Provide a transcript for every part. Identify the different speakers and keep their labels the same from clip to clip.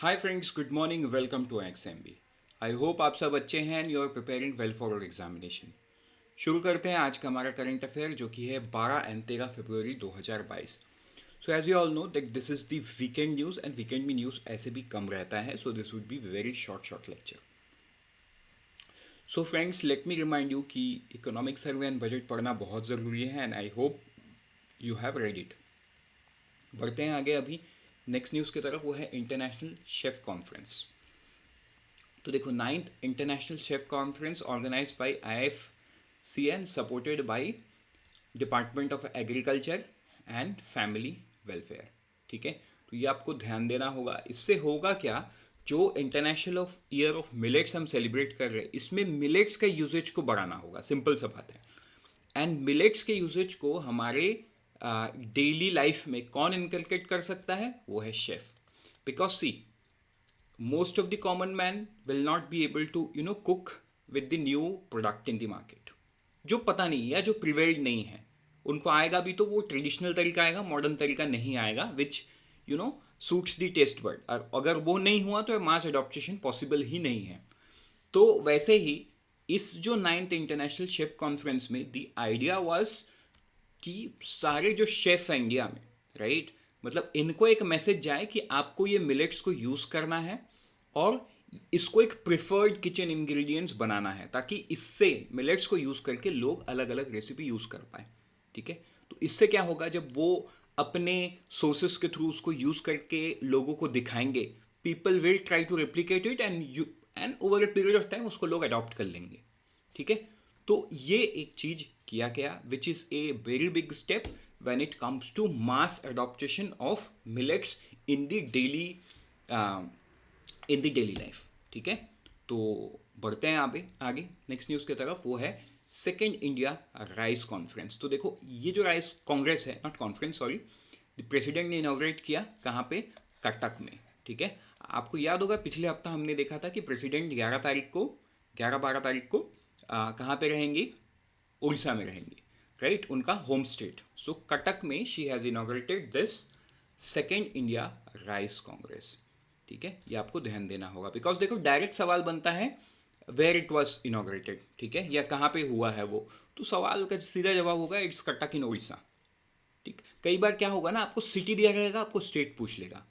Speaker 1: Hi friends, good morning, welcome to XMB। I hope आप सब अच्छे हैं and you are preparing well for your examination. शुरू करते हैं आज का हमारा करंट अफेयर, जो कि है 12 एंड 13 फरवरी 2022। So as you all know that this is the weekend news and weekend में न्यूज़ ऐसे भी कम रहता है, so this would be very short lecture. So friends, let me remind you कि इकोनॉमिक सर्वे एंड बजट पढ़ना बहुत ज़रूरी है and I hope you have read it. बढ़ते हैं आगे। अभी नेक्स्ट न्यूज़ की तरफ, वो है इंटरनेशनल शेफ कॉन्फ्रेंस। तो देखो, 9th international chef conference organise by IFC supported by department of agriculture and family welfare. ठीक है, तो ये आपको ध्यान देना होगा। इससे होगा क्या, जो international of year of millets हम सेलिब्रेट कर रहे हैं, इसमें मिलेट्स का यूजेज को बढ़ाना होगा। सिंपल सा बात है। एंड मिलेट्स के यूजेज को हमारे डेली लाइफ में कौन इनकलकेट कर सकता है? वो है chef. Because see, most of the common man will not be able to cook with the new product in the market, जो पता नहीं या जो प्रिवेल्ड नहीं है। उनको आएगा भी तो वो ट्रेडिशनल तरीका आएगा, मॉडर्न तरीका नहीं आएगा, विच सूट्स द टेस्ट बर्ड। और अगर वो नहीं हुआ तो मास एडॉप्टेशन पॉसिबल ही नहीं है। तो वैसे ही इस जो 9th इंटरनेशनल शेफ कॉन्फ्रेंस में द आइडिया वाज कि सारे जो शेफ हैं इंडिया में, राइट, मतलब इनको एक मैसेज जाए कि आपको ये मिलेट्स को यूज़ करना है और इसको एक प्रिफर्ड किचन इंग्रेडिएंट्स बनाना है, ताकि इससे मिलेट्स को यूज़ करके लोग अलग अलग रेसिपी यूज़ कर पाए। ठीक है, तो इससे क्या होगा, जब वो अपने सोर्सेस के थ्रू उसको यूज़ करके लोगों को दिखाएंगे, people will try to replicate it and over a period of time उसको लोग अडॉप्ट कर लेंगे। ठीक है, तो ये एक चीज़ किया गया, which is a very big step when it comes to mass adoption of millets in the daily life. ठीक है, तो बढ़ते हैं आगे आगे नेक्स्ट न्यूज़ की तरफ। वो है सेकेंड इंडिया राइस कॉन्फ्रेंस। तो देखो, ये जो राइस कांग्रेस है, नॉट कॉन्फ्रेंस, सॉरी, प्रेसिडेंट ने इनॉग्रेट किया कहाँ पे? कटक में। ठीक है, आपको याद होगा पिछले हफ्ता हमने देखा था कि प्रेसिडेंट 11-12 तारीख को कहाँ पे रहेंगी? उड़ीसा में रहेंगी, राइट, उनका होम स्टेट। सो कटक में she has inaugurated this second India rice Congress. ठीक है, ये आपको ध्यान देना होगा, बिकॉज देखो डायरेक्ट सवाल बनता है वेयर इट वॉज इनॉग्रेटेड, ठीक है, या कहाँ पे हुआ है वो। तो सवाल का सीधा जवाब होगा इट्स कटक इन उड़ीसा। ठीक, कई बार क्या होगा ना, आपको सिटी दिया रहेगा, आपको स्टेट पूछ लेगा।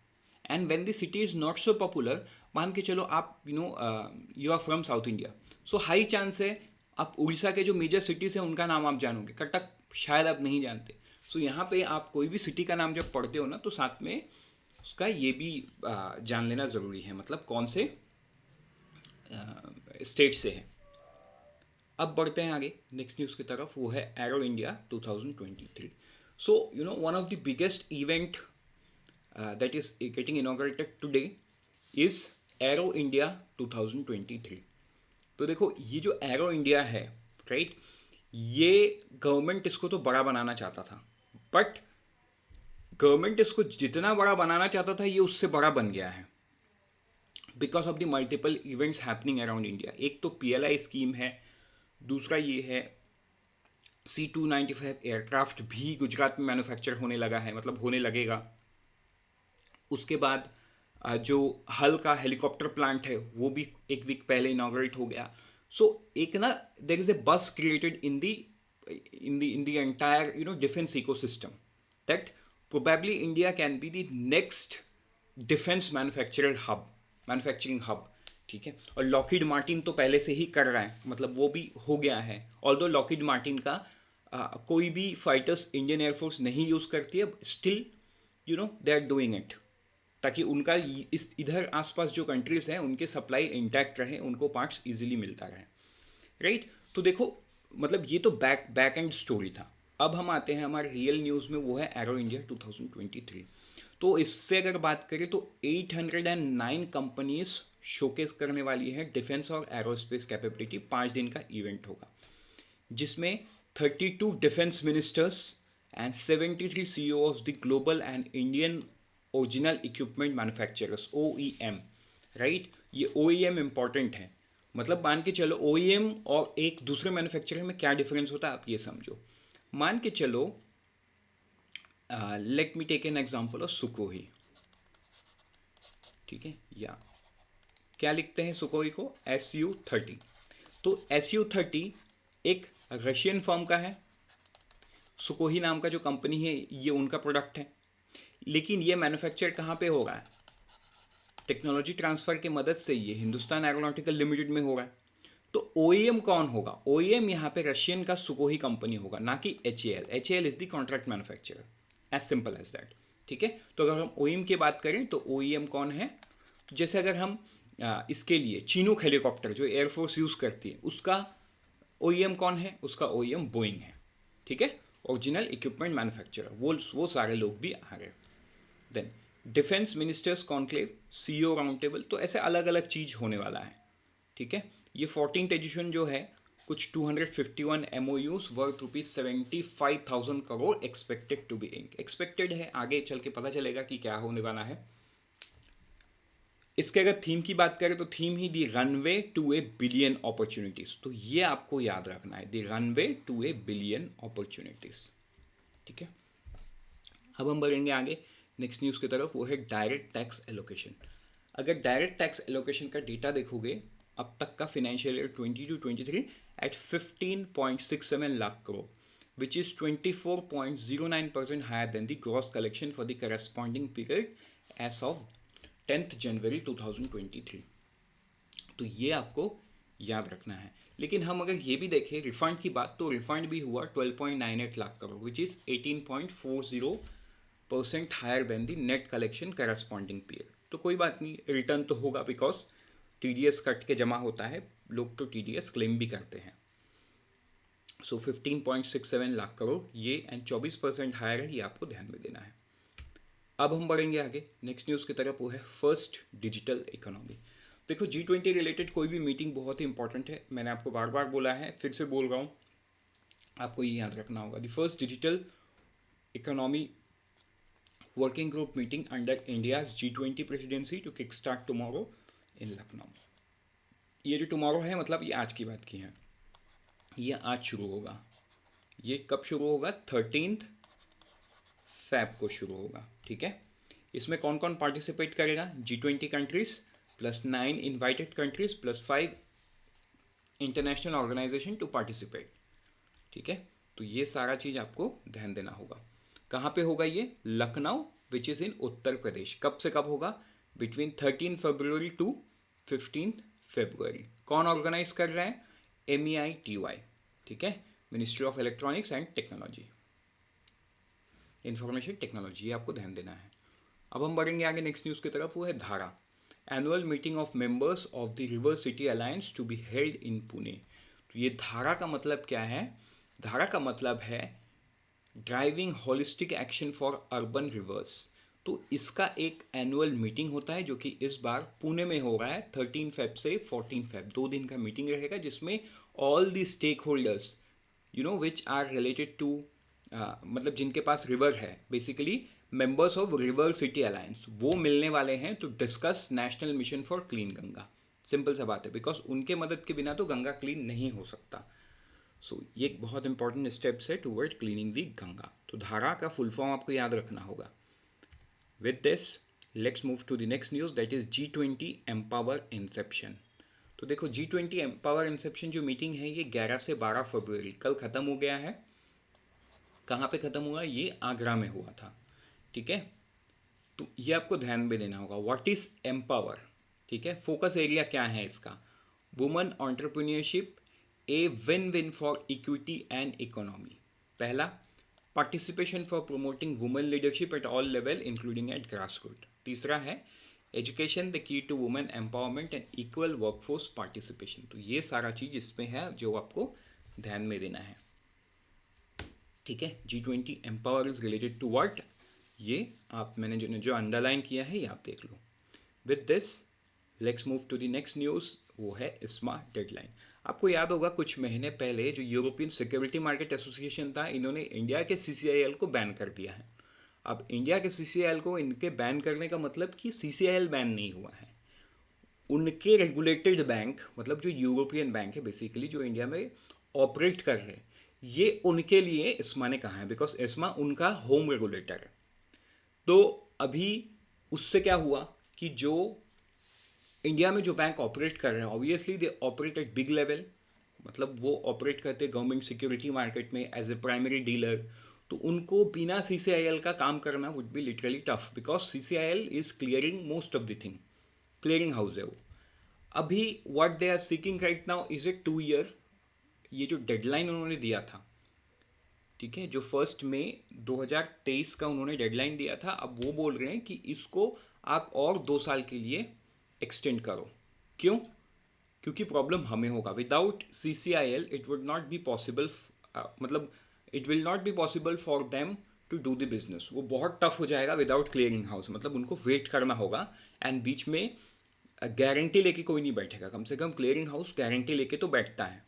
Speaker 1: And when the city is not so popular, मान के चलो आप you are from south India, so high chance है आप उड़ीसा के जो मेजर सिटीज़ हैं उनका नाम आप जानोगे, कटक शायद आप नहीं जानते। सो यहाँ पे आप कोई भी सिटी का नाम जब पढ़ते हो ना, तो साथ में उसका ये भी जान लेना ज़रूरी है, मतलब कौन से स्टेट से है। अब बढ़ते हैं आगे नेक्स्ट न्यूज़ की तरफ। वो है arrow India 2023। So one of the biggest event that is getting inaugurated today is arrow India 2023। तो देखो, ये जो एरो इंडिया है, राइट, ये गवर्नमेंट इसको तो बड़ा बनाना चाहता था, बट गवर्नमेंट इसको जितना बड़ा बनाना चाहता था, ये उससे बड़ा बन गया है because of the multiple events happening around India. एक तो PLI स्कीम है, दूसरा ये है C-295 एयरक्राफ्ट भी गुजरात में मैन्युफैक्चर होने लगा है, मतलब होने लगेगा। उसके बाद जो हल का हेलीकॉप्टर प्लांट है वो भी एक वीक पहले इनॉग्रेट हो गया। सो एक ना, देयर इज ए बस created in the entire defence ecosystem that probably India can be the next defence manufacturing hub. ठीक है, और लॉकहीड मार्टिन तो पहले से ही कर रहा है, मतलब वो भी हो गया है। ऑल्दो लॉकहीड मार्टिन का कोई भी फाइटर्स इंडियन एयरफोर्स नहीं यूज़ करती है, still they are doing it, ताकि उनका इस इधर आसपास जो कंट्रीज हैं उनके सप्लाई इंटैक्ट रहे, उनको पार्ट्स इजीली मिलता रहे, राइट। तो देखो, मतलब ये तो बैक एंड स्टोरी था। अब हम आते हैं हमारे रियल न्यूज़ में, वो है एरो इंडिया 2023। तो इससे अगर बात करें तो 809 कंपनीज शोकेस करने वाली है डिफेंस और एरोस्पेस कैपेबिलिटी। 5 दिन का इवेंट होगा, जिसमें 32 defence ministers and 73 CEO of the global and Indian original equipment manufacturers, OEM, right. ये OEM इंपॉर्टेंट है, मतलब मान के चलो OEM और एक दूसरे मैन्युफैक्चरर में क्या डिफरेंस होता है, आप ये समझो। मान के चलो, let me take an example of सुकोही। ठीक है, या क्या लिखते हैं सुकोई को, Su-30। तो Su-30 एक रशियन फर्म का है, सुकोही नाम का जो कंपनी है ये उनका प्रोडक्ट है, लेकिन ये मैन्युफैक्चर कहाँ पे हो रहा है, टेक्नोलॉजी ट्रांसफ़र की मदद से ये हिंदुस्तान एरोनॉटिकल लिमिटेड में हो रहा है। तो OEM कौन होगा, OEM यहाँ पे रशियन का सुकोही कंपनी होगा, ना कि HAL। HAL is the contract manufacturer, as simple as that. ठीक है, तो अगर हम OEM की बात करें तो OEM कौन है, तो जैसे अगर हम इसके लिए चीनूक हेलीकॉप्टर जो एयरफोर्स यूज़ करती है उसका OEM कौन है, उसका OEM बोइंग है। ठीक है, ओरिजिनल इक्विपमेंट मैन्युफैक्चरर, वो सारे लोग भी आ रहे। Then defence ministers conclave, CEO round table, तो ऐसे अलग अलग चीज़ होने वाला है। ठीक है, ये 14th एडिशन जो है कुछ 251 MOUs worth ₹75,000 crore expected to be ink, expected है, आगे चल के पता चलेगा कि क्या होने वाला है। इसके अगर थीम की बात करें तो थीम ही the runway to a billion opportunities, तो ये आपको याद रखना है, the runway to a billion opportunities. ठीक है, अब हम बढ़ेंगे आगे नेक्स्ट न्यूज़ की तरफ, वो है डायरेक्ट टैक्स एलोकेशन। अगर डायरेक्ट टैक्स एलोकेशन का डेटा देखोगे अब तक का financial year 22-23 at 15.67 lakh crore, which is 24.09% higher than the gross collection for the corresponding period as of 10th January 2023। तो ये आपको याद रखना है। लेकिन हम अगर ये भी देखें रिफंड की बात, तो रिफंड भी हुआ 12.98 lakh crore, which is 18.40% higher than the net collection corresponding period. तो कोई बात नहीं, रिटर्न तो होगा, बिकॉज TDS कट के जमा होता है, लोग तो TDS क्लेम भी करते हैं। सो 15.67 लाख करोड़ ये एंड 24% हायर है, ये आपको ध्यान में देना है। अब हम बढ़ेंगे आगे नेक्स्ट न्यूज़ की तरफ, वो है फर्स्ट डिजिटल इकोनॉमी। देखो G20 रिलेटेड कोई भी मीटिंग बहुत ही इंपॉर्टेंट है, मैंने आपको बार बार बोला है, फिर से बोल रहा हूँ, आपको ये याद रखना होगा। The first digital economy working group meeting under India's G20 presidency to kick start tomorrow in Lucknow. ये जो टुमारो है मतलब ये आज की बात की है, ये आज शुरू होगा। ये कब शुरू होगा, 13th फ़रवरी को शुरू होगा। ठीक है, इसमें कौन कौन पार्टिसिपेट करेगा, G20 countries plus 9 invited countries plus 5 international organisation to participate. ठीक है, तो ये सारा चीज़ आपको ध्यान देना होगा। कहाँ पे होगा ये, Lucknow, which is in Uttar Pradesh. कब से कब होगा, बिटवीन 13 फरवरी टू 15 फरवरी। कौन ऑर्गेनाइज कर रहा है, MEITY। ठीक है, ministry of electronics and technology, information technology, ये आपको ध्यान देना है। अब हम बढ़ेंगे आगे नेक्स्ट न्यूज़ की तरफ, वो है Dhara, annual meeting of members of the river city alliance to be held in Pune. तो ये धारा का मतलब क्या है, धारा का मतलब है driving holistic action for urban reverse. तो इसका एक एनुअल मीटिंग होता है जो कि इस बार पुणे में हो रहा है 13 फ़रवरी से 14 फ़रवरी, 2 दिन का मीटिंग रहेगा, जिसमें all the stakeholders which are related to मतलब जिनके पास रिवर है, basically members of river city alliance, वो मिलने वाले हैं to discuss national mission for clean Ganga. Simple सा बात है, बिकॉज उनके मदद के बिना तो गंगा क्लीन नहीं हो सकता। सो ये एक बहुत इंपॉर्टेंट स्टेप्स है टूवर्ड क्लीनिंग दी गंगा। तो धारा का फुल फॉर्म आपको याद रखना होगा। With this let's move to the next news, that is G20 empower inception. तो देखो G20 एम्पावर इंसेप्शन जो मीटिंग है ये 11 से 12 फरवरी कल ख़त्म हो गया है। कहाँ पे ख़त्म हुआ, ये आगरा में हुआ था। ठीक है, तो ये आपको ध्यान में देना होगा। व्हाट इज़ एम्पावर, ठीक है, फोकस एरिया क्या है इसका, women entrepreneurship, a win win for equity and economy. पहला, participation for promoting women leadership at all level including at grassroot. तीसरा है education the key to women empowerment and equal workforce participation. तो ये सारा चीज़ इसमें है जो आपको ध्यान में देना है। ठीक है, G20 empower is related to what, ये आप मैंने जो अंडरलाइन किया है ये आप देख लो। With this let's move to the next news, वो है ISMA डेडलाइन। आपको याद होगा कुछ महीने पहले जो यूरोपियन सिक्योरिटी मार्केट एसोसिएशन था, इन्होंने इंडिया के CCIL को बैन कर दिया है। अब इंडिया के CCIL को इनके बैन करने का मतलब कि CCIL बैन नहीं हुआ है, उनके रेगुलेटेड बैंक मतलब जो यूरोपियन बैंक है बेसिकली जो इंडिया में ऑपरेट कर रहे हैं, ये उनके लिए ISMA ने कहा है, बिकॉज ISMA उनका होम रेगुलेटर है। तो अभी उससे क्या हुआ कि जो इंडिया में जो बैंक ऑपरेट कर रहे हैं obviously they operate at big level, मतलब वो ऑपरेट करते हैं गवर्नमेंट सिक्योरिटी मार्केट में एज ए प्राइमरी डीलर, तो उनको बिना सीसीआईएल का काम करना would be literally tough because CCIL is clearing most of the thing, clearing house है वो। अभी what they are seeking right now is a 2 year, ये जो डेडलाइन उन्होंने दिया था, ठीक है, जो 1 मई 2023 का उन्होंने डेडलाइन दिया था, अब वो बोल रहे हैं कि इसको आप और 2 साल के लिए एक्सटेंड करो। क्यों? क्योंकि प्रॉब्लम हमें होगा, without C C I L it would not be possible, मतलब it will not be possible for them to do the business, वो बहुत टफ हो जाएगा विदाउट क्लियरिंग हाउस, मतलब उनको वेट करना होगा। एंड बीच में गारंटी लेके कोई नहीं बैठेगा, कम से कम क्लियरिंग हाउस गारंटी लेके तो बैठता है,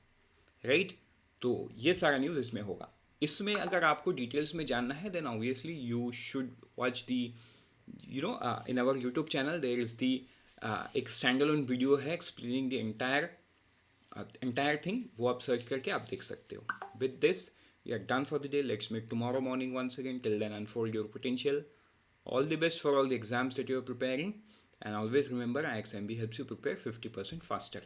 Speaker 1: राइट? तो ये सारा न्यूज़ इसमें होगा। इसमें अगर आपको डिटेल्स में जानना है then obviously you should watch the, you know, in our YouTube channel there is the एक स्टैंड अलोन वीडियो है एक्सप्लेनिंग द एंटायर थिंग, वो आप सर्च करके आप देख सकते हो। With this we are done for the day, let's meet tomorrow morning once again, till then unfold your potential, all the best for all the exams that you are preparing, and always remember IXMB helps you prepare 50% faster.